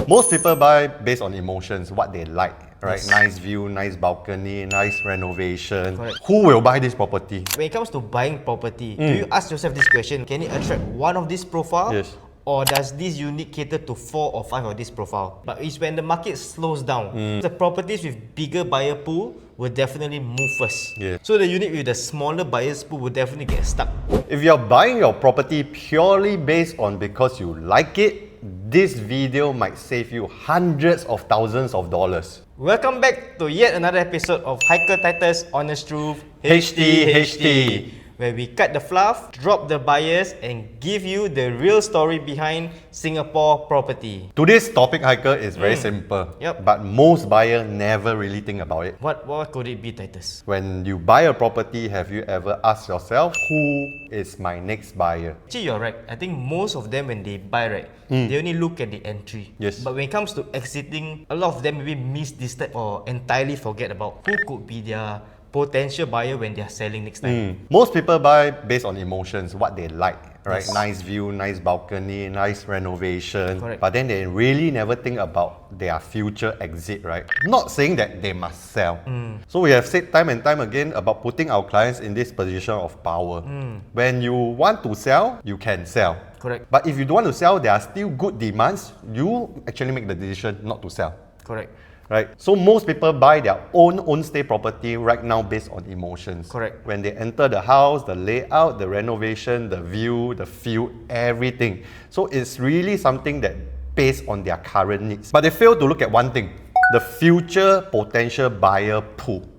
Most people buy based on emotions, what they like, right? Yes. Nice view, nice balcony, nice renovation. Correct. Who will buy this property? When it comes to buying property, do you ask yourself this question, can it attract one of this profile? Yes. Or does this unit cater to 4 or 5 of this profile? But it's when the market slows down. The properties with bigger buyer pool will definitely move first. Yeah. So the unit with the smaller buyers pool will definitely get stuck. If you're buying your property purely based on because you like it, this video might save you hundreds of thousands of dollars. Welcome back to yet another episode of Haikal and Titus Honest Truth HTHT. where we cut the fluff, drop the bias, and give you the real story behind Singapore property. Today's topic, Haikal, is very simple. Yep. But most buyers never really think about it. What could it be, Titus? When you buy a property, have you ever asked yourself, who is my next buyer? Actually, you're right. I think most of them, when they buy, right, they only look at the entry. Yes. But when it comes to exiting, a lot of them maybe miss this step or entirely forget about who could be their potential buyer when they are selling next time. Most people buy based on emotions, what they like, right? Yes. Nice view, nice balcony, nice renovation. Correct. But then they really never think about their future exit, right? Not saying that they must sell. So we have said time and time again about putting our clients in this position of power. When you want to sell, you can sell. Correct. But if you don't want to sell, there are still good demands, you actually make the decision not to sell. Correct. Right? So most people buy their own stay property right now based on emotions. Correct. When they enter the house, the layout, the renovation, the view, the feel, everything. So it's really something that based on their current needs. But they fail to look at one thing, the future potential buyer pool.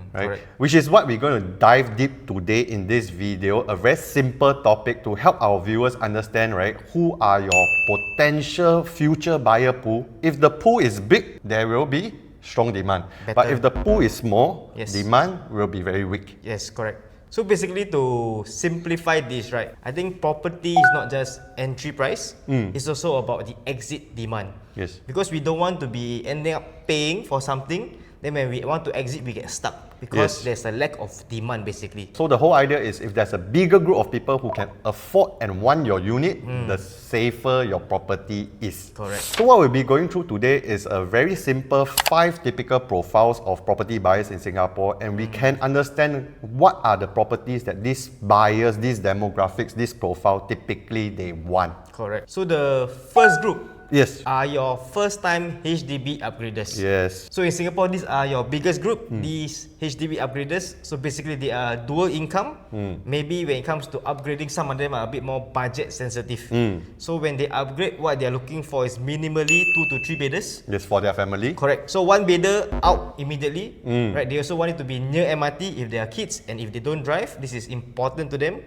Right? Correct. Which is what we're going to dive deep today in this video, a very simple topic to help our viewers understand, right, who are your potential future buyer pool. If the pool is big, there will be strong demand. But Better. if the pool is small, Yes. demand will be very weak. Yes, correct. So basically, to simplify this, right, I think property is not just entry price, it's also about the exit demand. Yes. Because we don't want to be ending up paying for something, then when we want to exit, we get stuck. Because Yes. there's a lack of demand, basically. So the whole idea is if there's a bigger group of people who can afford and want your unit, the safer your property is. Correct. So what we'll be going through today is a very simple 5 typical profiles of property buyers in Singapore, and we can understand what are the properties that these buyers, these demographics, this profile typically they want. Correct. So the first group Yes. are your first-time HDB upgraders. Yes. So in Singapore, these are your biggest group, these HDB upgraders. So basically, they are dual income. Maybe when it comes to upgrading, some of them are a bit more budget sensitive. So when they upgrade, what they are looking for is minimally 2 to 3 bedders. Yes, for their family. Correct. So 1 bedder out immediately. Right. They also want it to be near MRT if they are kids, and if they don't drive, this is important to them.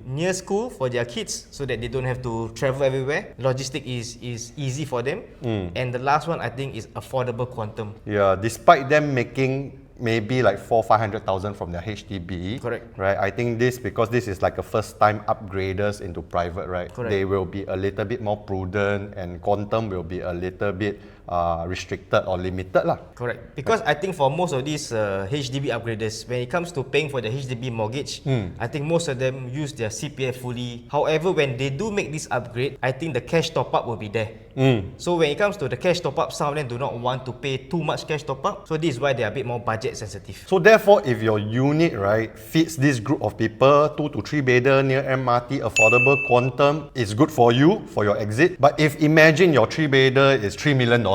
Near school for their kids, so that they don't have to travel everywhere. Logistic is easy for them. And the last one, I think, is affordable quantum. Yeah, despite them making maybe like 400,000-500,000 from their HDB. Correct. Right. I think because this is like a first-time upgraders into private, right? Correct. They will be a little bit more prudent, and quantum will be a little bit restricted or limited lah. Correct. Because I think for most of these HDB upgraders, when it comes to paying for the HDB mortgage, I think most of them use their CPF fully. However, when they do make this upgrade, I think the cash top-up will be there. So when it comes to the cash top-up, some of them do not want to pay too much cash top-up. So this is why they are a bit more budget sensitive. So therefore, if your unit, right, fits this group of people, 2 to 3 bedder, near MRT, affordable quantum, is good for you, for your exit. But if imagine your 3 bedder is $3 million,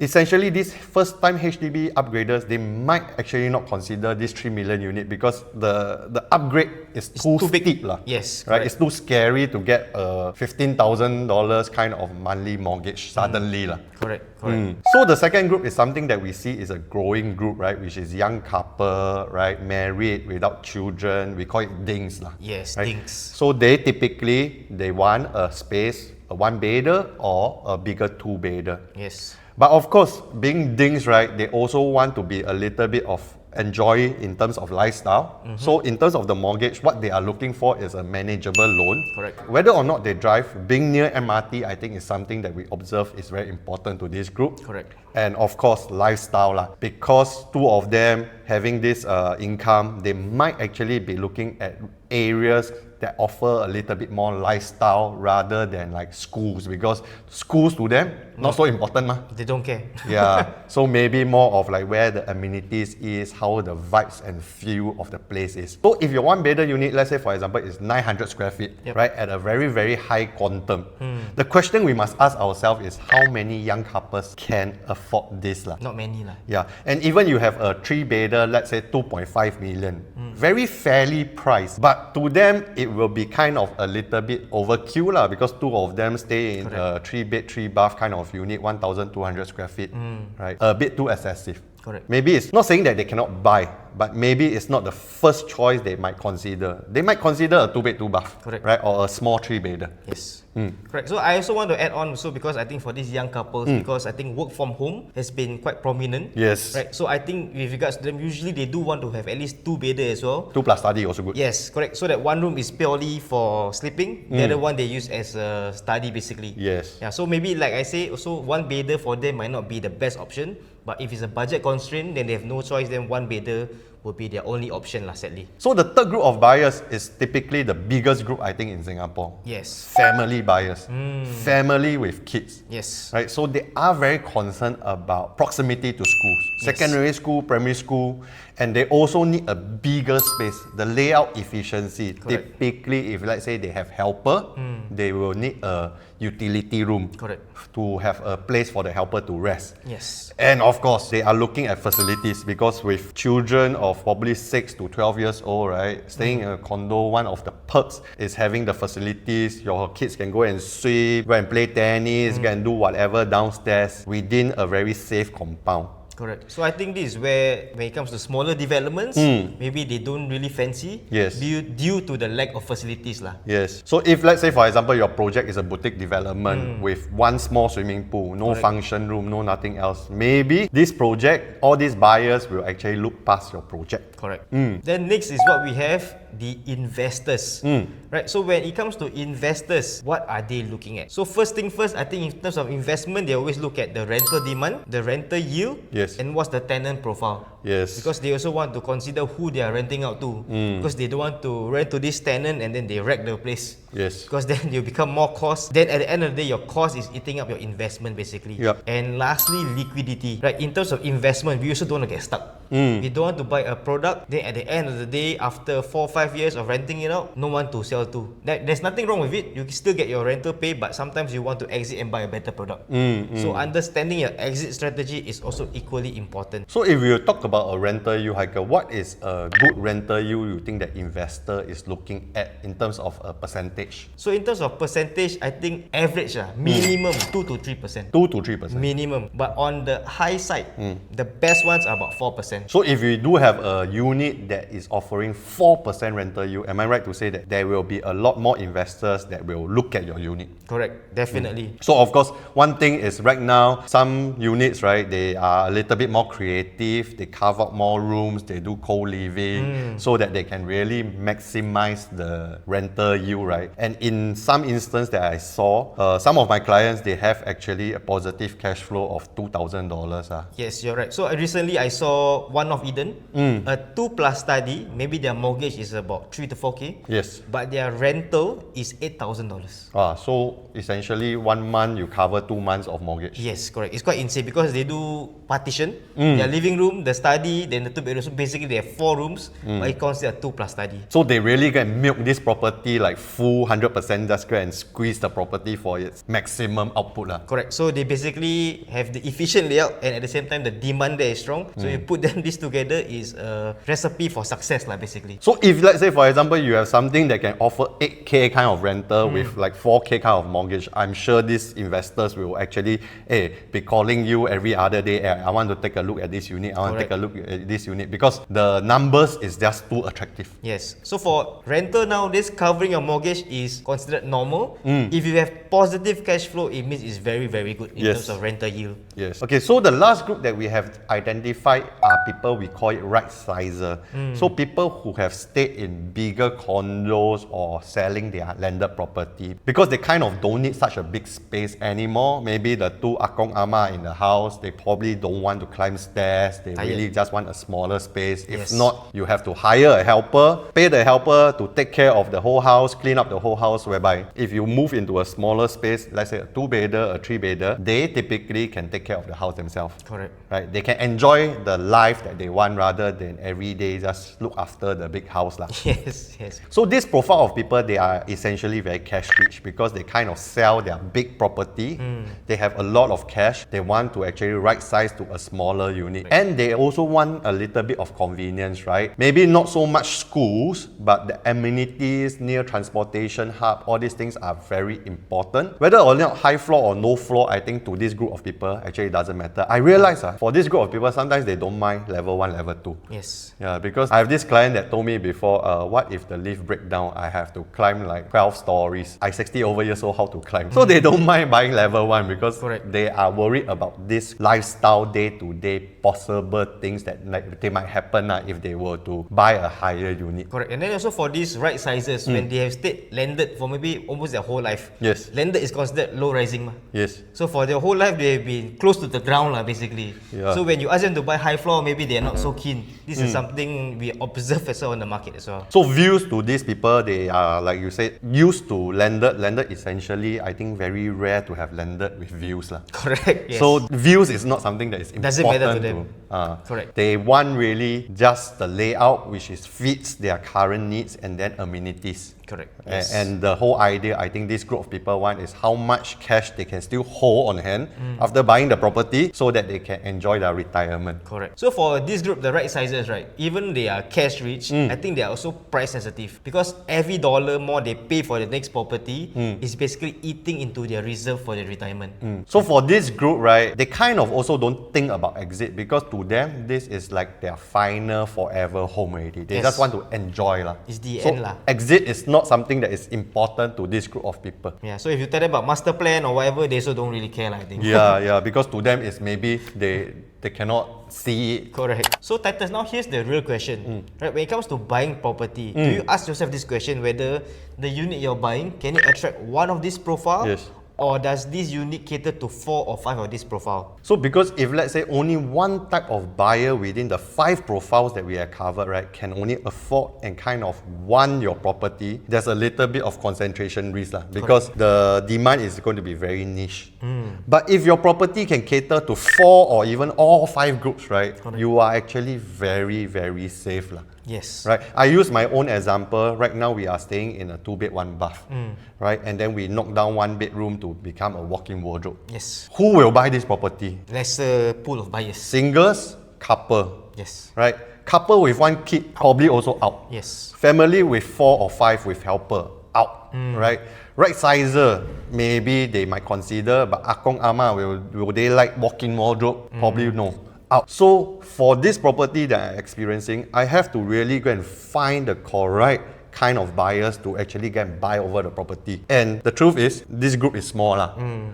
essentially these first-time HDB upgraders, they might actually not consider this 3 million unit because the upgrade is too big. steep lah. Yes, right. correct. It's too scary to get a $15,000 kind of monthly mortgage suddenly lah. Correct. Correct. So the second group is something that we see is a growing group, right? Which is young couple, right? Married without children. We call it dings lah. Yes, right? dings. So they typically want a space, a 1 bedder or a bigger 2 bedder. Yes. But of course, being dings, right? They also want to be a little bit of enjoy in terms of lifestyle. So in terms of the mortgage, what they are looking for is a manageable loan. Correct. Whether or not they drive, being near MRT, I think is something that we observe is very important to this group. Correct. And of course, lifestyle lah. Because 2 of them having this income, they might actually be looking at areas that offer a little bit more lifestyle rather than like schools, because schools to them not so important mah. They don't care. Yeah, so maybe more of like where the amenities is, how the vibes and feel of the place is. So if your one bedder unit, let's say for example, is 900 square feet, right, at a very, very high quantum, the question we must ask ourselves is how many young couples can afford this lah? Not many lah. Yeah, and even you have a 3-bedder, let's say 2.5 million, very fairly priced, but to them it will be kind of a little bit overkill lah, because two of them stay in a 3-bed, 3-bath kind of unit, 1,200 square feet, right? A bit too excessive. Correct. Maybe it's not saying that they cannot buy, but maybe it's not the first choice they might consider. They might consider a 2-bed, 2-bath, Correct. right? Or a small 3-bedder. Yes. Correct. So I also want to add on also, because I think for these young couples, because I think work from home has been quite prominent. Yes. Right. So I think with regards to them, usually they do want to have at least 2-bedder as well. 2 plus study also good. Yes, correct. So that one room is purely for sleeping, the other one they use as a study basically. Yes. Yeah. So maybe like I say, also 1-bedder for them might not be the best option, but if it's a budget constraint, then they have no choice. Then 1-bedder will be their only option lah, sadly. So the third group of buyers is typically the biggest group I think in Singapore. Yes. Family buyers. Family with kids. Yes. Right, so they are very concerned about proximity to schools, secondary school, primary school, and they also need a bigger space, the layout efficiency. Correct. Typically, if let's say they have helper, they will need a utility room. Correct. To have a place for the helper to rest. Yes. And of course, they are looking at facilities, because with children of probably 6 to 12 years old, right, staying in a condo, one of the perks is having the facilities. Your kids can go and swim, go and play tennis, go and do whatever downstairs within a very safe compound. Correct. So I think this is where, when it comes to smaller developments, maybe they don't really fancy. Yes. Due to the lack of facilities lah. Yes. So if let's say for example your project is a boutique development with one small swimming pool, no function room, no nothing else, maybe this project, all these buyers will actually look past your project. Correct. Then next is what we have, the investors. Right. So when it comes to investors, what are they looking at? So first thing first, I think in terms of investment, they always look at the rental demand, the rental yield, Yes. and what's the tenant profile. Yes. Because they also want to consider who they are renting out to. Because they don't want to rent to this tenant and then they wreck the place. Yes. Because then you become more cost. Then at the end of the day, your cost is eating up your investment basically. Yep. And lastly, liquidity. Right. In terms of investment, we also don't want to get stuck. We don't want to buy a product, then at the end of the day, after 4 or 5 years of renting it out, no one to sell to. There's nothing wrong with it. You can still get your rental pay, but sometimes you want to exit and buy a better product. So understanding your exit strategy is also equally important. So if you talk about a rental yield, Haikal, what is a good rental yield you think that investor is looking at in terms of a percentage? So in terms of percentage, I think average minimum 2 to 3%. 2 to 3%. Minimum. But on the high side, the best ones are about 4%. So if you do have a unit that is offering 4% rental yield, am I right to say that there will be a lot more investors that will look at your unit? Correct, definitely. So of course, one thing is right now, some units, right, they are a little bit more creative, they carve out more rooms, they do co-living, so that they can really maximize the rental yield, right? And in some instance that I saw, some of my clients, they have actually a positive cash flow of $2,000. Yes, you're right. So recently I saw one of Eden, a 2+ study, maybe their mortgage is about 3 to 4K. Yes. But their rental is $8,000. So essentially 1 month you cover 2 months of mortgage. Yes, correct. It's quite insane because they do partition, their living room, the study, then the 2 bedrooms. So basically they have 4 rooms, but it considered a 2+ study. So they really can milk this property like full 100%, just go and squeeze the property for its maximum output. Correct. So they basically have the efficient layout and at the same time the demand there is strong. So you put them this together is a recipe for success basically. So if let's say for example you have something that can offer 8K kind of rental with like 4K kind of mortgage, I'm sure these investors will actually be calling you every other day. I want to take a look at this unit. I want to take a look at this unit because the numbers is just too attractive. Yes. So for rental nowadays, covering your mortgage is considered normal. If you have positive cash flow, it means it's very, very good in terms of rental yield. Yes. Okay, so the last group that we have identified are people, we call it right sizer. So people who have stayed in bigger condos or selling their landed property because they kind of don't need such a big space anymore. Maybe the two akong ama in the house, they probably don't want to climb stairs. They really just want a smaller space. If not, you have to hire a helper, pay the helper to take care of the whole house, clean up the whole house, whereby if you move into a smaller space, let's say a 2-bedder, a 3-bedder, they typically can take care of the house themselves. Correct. Right? They can enjoy the life that they want rather than every day just look after the big house. Yes, yes. So this profile of people, they are essentially very cash rich because they kind of sell their big property. They have a lot of cash. They want to actually right size to a smaller unit. And they also want a little bit of convenience, right? Maybe not so much schools, but the amenities near transportation hub, all these things are very important. Whether or not high floor or no floor, I think to this group of people, actually doesn't matter. I realize for this group of people, sometimes they don't mind level 1, level 2. Yes. Yeah, because I have this client that told me before, what if the lift break down, I have to climb like 12 stories. I 60 over years old, how to climb? So they don't mind buying level 1 because they are worried about this lifestyle day-to-day possible things that they might happen if they were to buy a higher unit. Correct. And then also for these right sizes, when they have stayed landed for maybe almost their whole life. Yes. Landed is considered low rising. Yes. So for their whole life, they have been close to the ground basically. Yeah. So when you ask them to buy high floor, maybe they are not so keen. This is something we observe as well on the market as well. So views to these people, they are, like you said, used to landed. Landed essentially, I think very rare to have landed with views. Correct. Yes. So views is not something that is important. Doesn't matter to them. Correct. They want really just the layout which fits their current needs and then amenities. Correct. Yes. And the whole idea, I think this group of people want is how much cash they can still hold on hand after buying the property so that they can enjoy their retirement. Correct. So for this group, the right sizes, right, even they are cash rich, I think they are also price sensitive because every dollar more they pay for the next property is basically eating into their reserve for their retirement. So for this group, right, they kind of also don't think about exit because to them, this is like their final forever home already. They just want to enjoy. It's the end. Exit is not something that is important to this group of people. Yeah, so if you tell them about master plan or whatever, they also don't really care, I think. Yeah, because to them it's maybe they cannot see it. Correct. So Titus, now here's the real question. Right, when it comes to buying property, do you ask yourself this question whether the unit you're buying, can it attract one of this profile? Yes. Or does this unit cater to 4 or 5 of this profile? So because if let's say only one type of buyer within the 5 profiles that we have covered, right, can only afford and kind of want your property, there's a little bit of concentration risk because the demand is going to be very niche. But if your property can cater to 4 or even all 5 groups, right, you are actually very, very safe. Yes. Right. I use my own example. Right now we are staying in a 2-bed, 1-bath. Right. And then we knock down 1 bedroom to become a walk-in wardrobe. Yes. Who will buy this property? Lesser pool of buyers. Singles, couple. Yes. Right. Couple with 1 kid, probably also out. Yes. Family with 4 or 5 with helper, out. Right. Right sizer, maybe they might consider, but akong ama, will they like walk-in wardrobe? Probably no. Out. So for this property that I'm experiencing, I have to really go and find the correct kind of buyers to actually get and buy over the property. And the truth is, this group is small.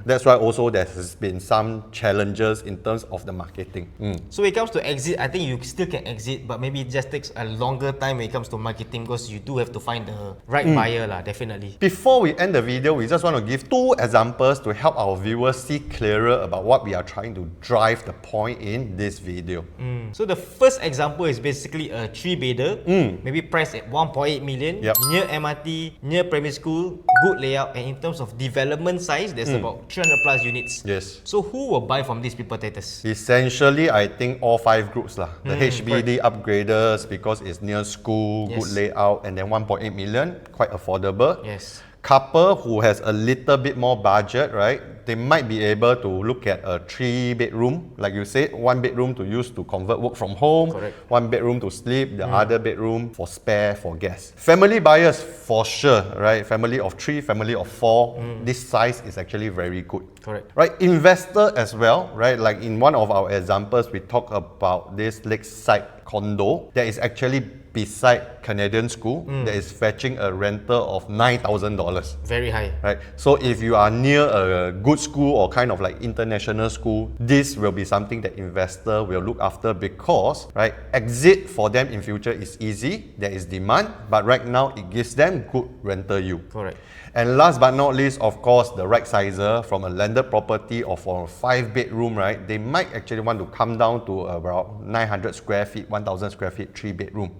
That's why also there has been some challenges in terms of the marketing. So when it comes to exit, I think you still can exit, but maybe it just takes a longer time when it comes to marketing because you do have to find the right buyer, definitely. Before we end the video, we just want to give 2 examples to help our viewers see clearer about what we are trying to drive the point in this video. So the first example is basically a 3-bedder, maybe priced at 1.8 million, near MRT, near primary school, good layout, and in terms of development size, there's about 300 plus units. Yes. So who will buy from these people, Titus? Essentially, I think all 5 groups. The HBD upgraders because it's near school, good layout, and then 1.8 million, quite affordable. Yes. Couple who has a little bit more budget, right? They might be able to look at a 3-bedroom, like you said, 1 bedroom to use to convert work from home, 1 bedroom to sleep, the other bedroom for spare, for guests. Family buyers, for sure, right? Family of 3, family of 4, this size is actually very good. Correct. Right, investor as well, right? Like in one of our examples, we talk about this lakeside condo that is actually beside Canadian school that is fetching a rental of $9,000. Very high. Right? So if you are near a good school or kind of like international school, this will be something that investor will look after because, right, exit for them in future is easy, there is demand, but right now it gives them good rental yield. Correct. And last but not least, of course, the right sizer from a landed property or from a 5-bedroom, right? They might actually want to come down to about 900 square feet, 1,000 square feet, 3-bedroom,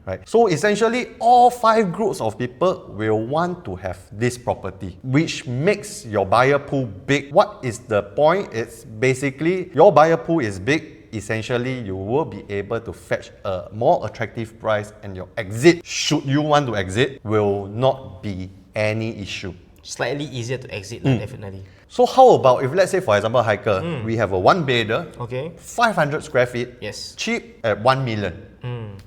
right? So essentially, all 5 groups of people will want to have this property, which makes your buyer pool big. What is the point? It's basically your buyer pool is big. Essentially, you will be able to fetch a more attractive price, and your exit, should you want to exit, will not be any issue. Slightly easier to exit, definitely. So how about if, let's say, for example, Haikal, we have a 1-bedder, Okay. 500 square feet, Yes. cheap at 1 million.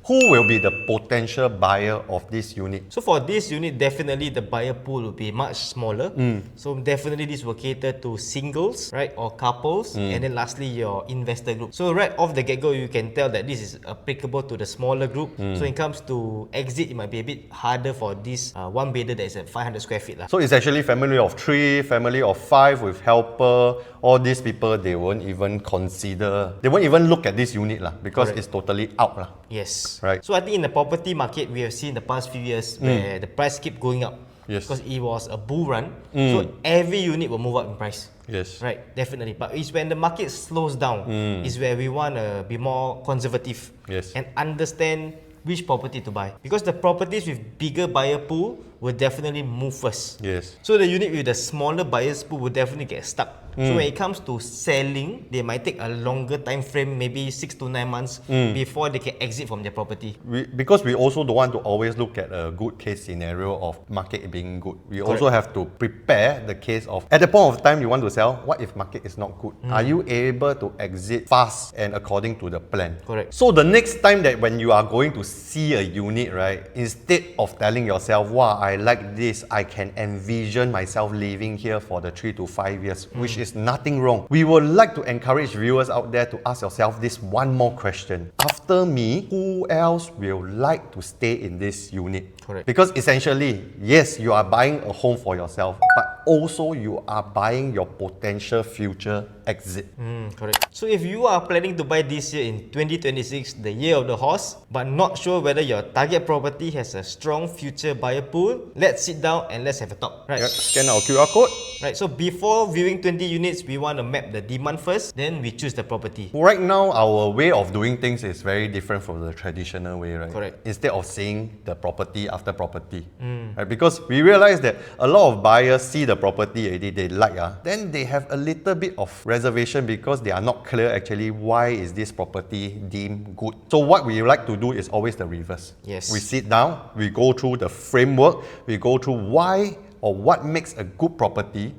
Who will be the potential buyer of this unit? So for this unit, definitely the buyer pool will be much smaller. So definitely this will cater to singles, right, or couples, and then lastly your investor group. So right off the get-go, you can tell that this is applicable to the smaller group. So when it comes to exit, it might be a bit harder for this 1-bedder that is at 500 square feet. So it's actually family of 3, family of 5 with helper. All these people, they won't even consider, they won't even look at this unit because Correct. it's totally out. Yes. Right. So I think in the property market, we have seen the past few years where the price keep going up. Yes. Because it was a bull run. So every unit will move up in price. Yes. Right, definitely. But it's when the market slows down is where we want to be more conservative Yes. and understand which property to buy. Because the properties with bigger buyer pool will definitely move first. Yes. So the unit with the smaller buyers pool will definitely get stuck. So when it comes to selling, they might take a longer time frame, maybe 6 to 9 months before they can exit from their property. Because we also don't want to always look at a good case scenario of market being good. We also have to prepare the case of, at the point of time you want to sell, what if market is not good? Are you able to exit fast and according to the plan? Correct. So the next time that when you are going to see a unit, right, instead of telling yourself, wow, I like this, I can envision myself living here for the 3 to 5 years, which is nothing wrong. We would like to encourage viewers out there to ask yourself this one more question. After me, who else will like to stay in this unit? Correct. Because essentially, yes, you are buying a home for yourself, but also you are buying your potential future exit. Correct. So if you are planning to buy this year in 2026, the year of the horse, but not sure whether your target property has a strong future buyer pool, let's sit down and let's have a talk. Right. Yep, scan our QR code. Right. So before viewing 20 units, we want to map the demand first, then we choose the property. Right now, our way of doing things is very different from the traditional way, right? Correct. Instead of seeing the property after property, right? Because we realize that a lot of buyers see the property already, they like, then they have a little bit of reservation because they are not clear actually why is this property deemed good. So what we like to do is always the reverse. Yes. We sit down, we go through the framework, we go through why or what makes a good property.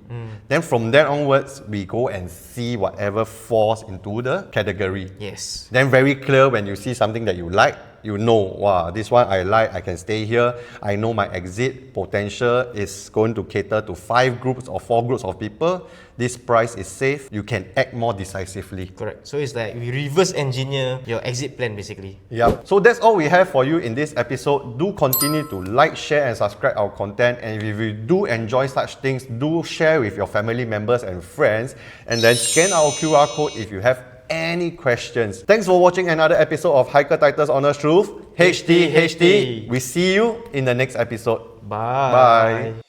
Then from there onwards, we go and see whatever falls into the category. Yes. Then very clear when you see something that you like, you know, wow, this one I like, I can stay here. I know my exit potential is going to cater to 5 groups or 4 groups of people. This price is safe. You can act more decisively. Correct. So it's like we reverse engineer your exit plan basically. Yeah. So that's all we have for you in this episode. Do continue to like, share and subscribe our content. And if you do enjoy such things, do share with your family members and friends. And then scan our QR code if you have any questions. Thanks for watching another episode of Haikal Titus Honest Truth. HTHT. We see you in the next episode. Bye. Bye.